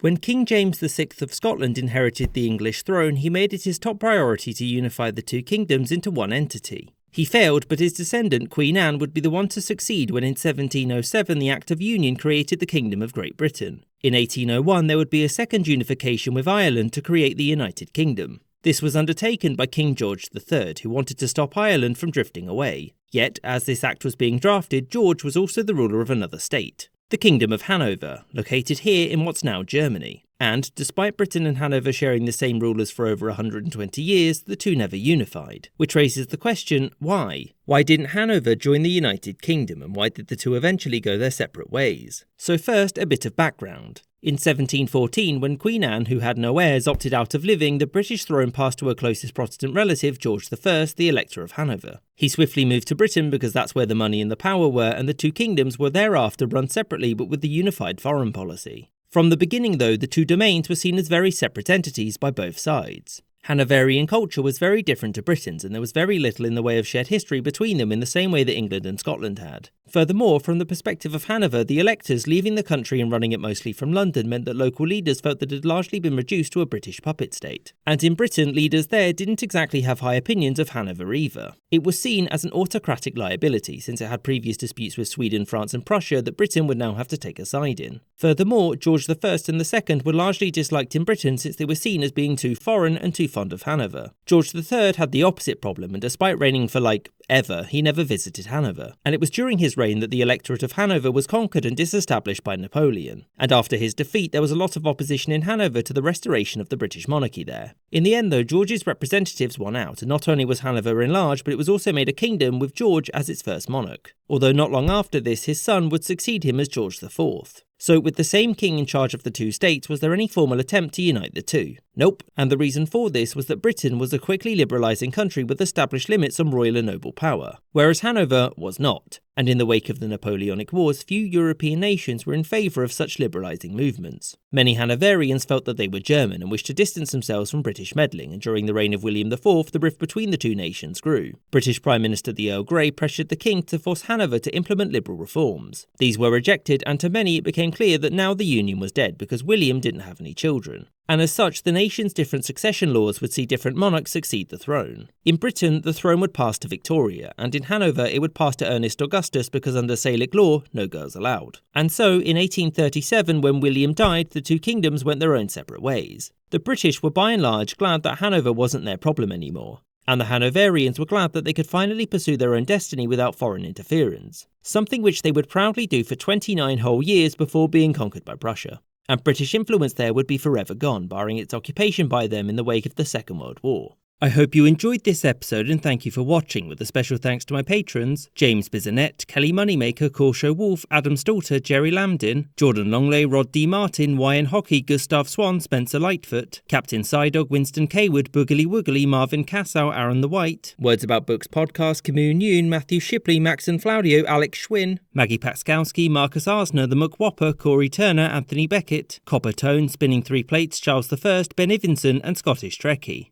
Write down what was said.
When King James VI of Scotland inherited the English throne, he made it his top priority to unify the two kingdoms into one entity. He failed, but his descendant, Queen Anne, would be the one to succeed when in 1707 the Act of Union created the Kingdom of Great Britain. In 1801 there would be a second unification with Ireland to create the United Kingdom. This was undertaken by King George III, who wanted to stop Ireland from drifting away. Yet, as this act was being drafted, George was also the ruler of another state, the Kingdom of Hanover, located here in what's now Germany. And, despite Britain and Hanover sharing the same rulers for over 120 years, the two never unified. Which raises the question, why? Why didn't Hanover join the United Kingdom, and why did the two eventually go their separate ways? So first, a bit of background. In 1714, when Queen Anne, who had no heirs, opted out of living, the British throne passed to her closest Protestant relative, George I, the Elector of Hanover. He swiftly moved to Britain because that's where the money and the power were, and the two kingdoms were thereafter run separately but with the unified foreign policy. From the beginning, though, the two domains were seen as very separate entities by both sides. Hanoverian culture was very different to Britain's, and there was very little in the way of shared history between them in the same way that England and Scotland had. Furthermore, from the perspective of Hanover, the electors leaving the country and running it mostly from London meant that local leaders felt that it had largely been reduced to a British puppet state. And in Britain, leaders there didn't exactly have high opinions of Hanover either. It was seen as an autocratic liability, since it had previous disputes with Sweden, France and Prussia that Britain would now have to take a side in. Furthermore, George I and II were largely disliked in Britain since they were seen as being too foreign and too fond of Hanover. George III had the opposite problem, and despite reigning for ever, he never visited Hanover. And it was during his reign that the electorate of Hanover was conquered and disestablished by Napoleon. And after his defeat, there was a lot of opposition in Hanover to the restoration of the British monarchy there. In the end, though, George's representatives won out, and not only was Hanover enlarged, but it was also made a kingdom with George as its first monarch. Although not long after this, his son would succeed him as George IV. So, with the same king in charge of the two states, was there any formal attempt to unite the two? Nope, and the reason for this was that Britain was a quickly liberalising country with established limits on royal and noble power, whereas Hanover was not. And in the wake of the Napoleonic Wars, few European nations were in favour of such liberalising movements. Many Hanoverians felt that they were German and wished to distance themselves from British meddling, and during the reign of William IV, the rift between the two nations grew. British Prime Minister the Earl Grey pressured the king to force Hanover to implement liberal reforms. These were rejected, and to many it became clear that now the union was dead because William didn't have any children. And as such, the nation's different succession laws would see different monarchs succeed the throne. In Britain, the throne would pass to Victoria, and in Hanover it would pass to Ernest Augustus because under Salic law, no girls allowed. And so, in 1837, when William died, the two kingdoms went their own separate ways. The British were by and large glad that Hanover wasn't their problem anymore, and the Hanoverians were glad that they could finally pursue their own destiny without foreign interference, something which they would proudly do for 29 whole years before being conquered by Prussia. And British influence there would be forever gone, barring its occupation by them in the wake of the Second World War. I hope you enjoyed this episode and thank you for watching, with a special thanks to my patrons James Bizanet, Kelly Moneymaker, Corsho Wolf, Adam Stalter, Jerry Lambdin, Jordan Longley, Rod D. Martin, Wyan Hockey, Gustav Swan, Spencer Lightfoot, Captain Psydog, Winston Kaywood, Boogly Woogly, Marvin Cassow, Aaron the White, Words About Books Podcast, Camus Noon, Matthew Shipley, Maxon Flaudio, Alex Schwinn, Maggie Paskowski, Marcus Arsner, The McWhopper, Corey Turner, Anthony Beckett, Copper Tone, Spinning Three Plates, Charles I, Ben Ivinson and Scottish Trekkie.